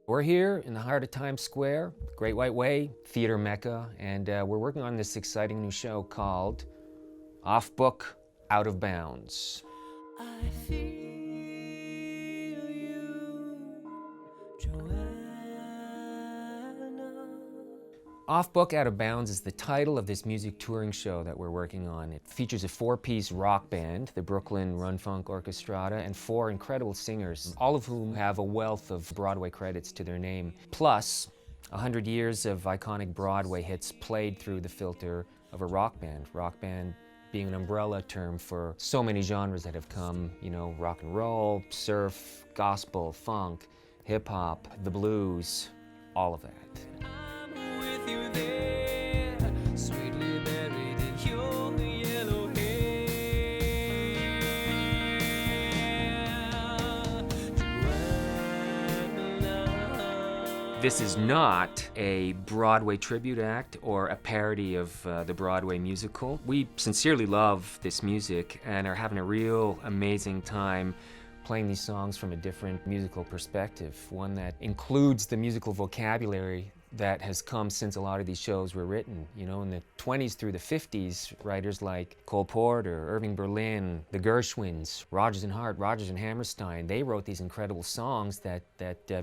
We're here in the heart of Times Square, Great White Way, theater mecca, and we're working on this exciting new show called Off Book, Out of Bounds. I feel you, Joanna. Off Book, Out of Bounds is the title of this music touring show that we're working on. It features a four-piece rock band, the Brooklyn Run Funk Orchestrata, and four incredible singers, all of whom have a wealth of Broadway credits to their name, plus 100 years of iconic Broadway hits played through the filter of a rock band. Rock band being an umbrella term for so many genres that have come, you know, rock and roll, surf, gospel, funk, hip hop, the blues, all of that. I'm with you there, sweetly buried in your yellow hair. Joanna. This is not a Broadway tribute act or a parody of the Broadway musical. We sincerely love this music and are having a real amazing time playing these songs from a different musical perspective, one that includes the musical vocabulary that has come since a lot of these shows were written. You know, in the 20s through the 50s, writers like Cole Porter, Irving Berlin, the Gershwins, Rodgers and Hart, Rodgers and Hammerstein, they wrote these incredible songs that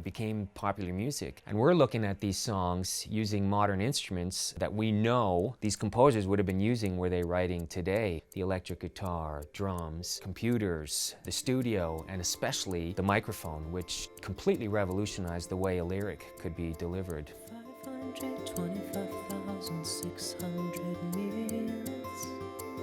became popular music. And we're looking at these songs using modern instruments that we know these composers would have been using were they writing today. The electric guitar, drums, computers, the studio, and especially the microphone, which completely revolutionized the way a lyric could be delivered. 525,600 minutes.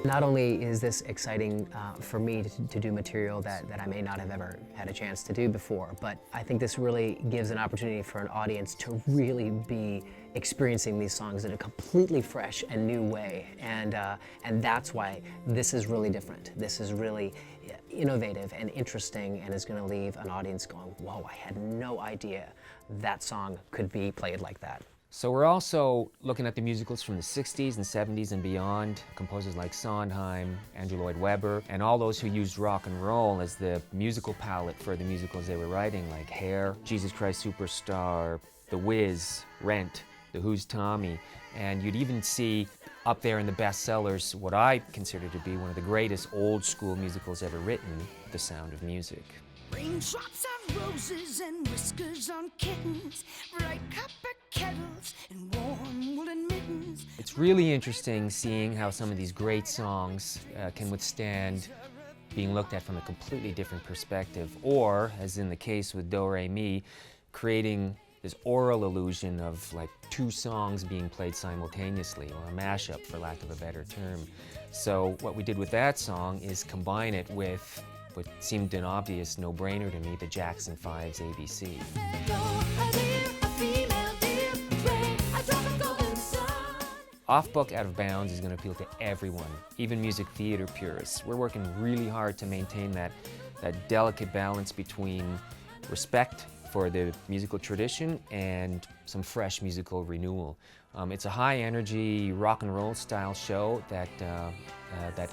Not only is this exciting for me to do material that I may not have ever had a chance to do before, but I think this really gives an opportunity for an audience to really be experiencing these songs in a completely fresh and new way. And that's why this is really different. This is really innovative and interesting and is going to leave an audience going, whoa, I had no idea that song could be played like that. So we're also looking at the musicals from the 60s and 70s and beyond, composers like Sondheim, Andrew Lloyd Webber, and all those who used rock and roll as the musical palette for the musicals they were writing, like Hair, Jesus Christ Superstar, The Wiz, Rent, The Who's Tommy, and you'd even see up there in the bestsellers what I consider to be one of the greatest old school musicals ever written, The Sound of Music. Raindrops of roses and whiskers on kittens, bright copper kettles and warm woolen mittens. It's really interesting seeing how some of these great songs can withstand being looked at from a completely different perspective, or, as in the case with Do Re Mi, creating this oral illusion of like two songs being played simultaneously, or a mashup for lack of a better term. So what we did with that song is combine it with what seemed an obvious no-brainer to me, the Jackson 5's ABC. Off Book, Out of Bounds is going to appeal to everyone, even music theater purists. We're working really hard to maintain that delicate balance between respect for the musical tradition and some fresh musical renewal. It's a high-energy rock and roll style show that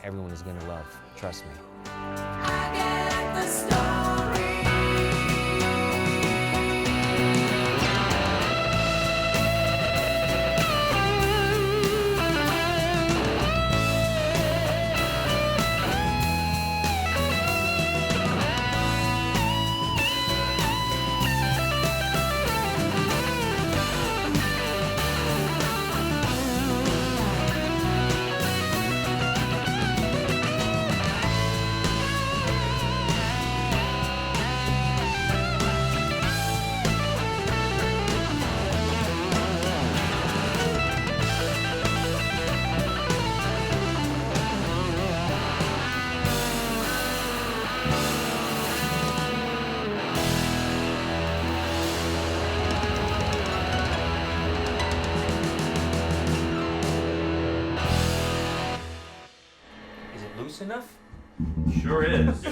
everyone is going to love. Trust me. I get the story. Is it loose enough? Sure is.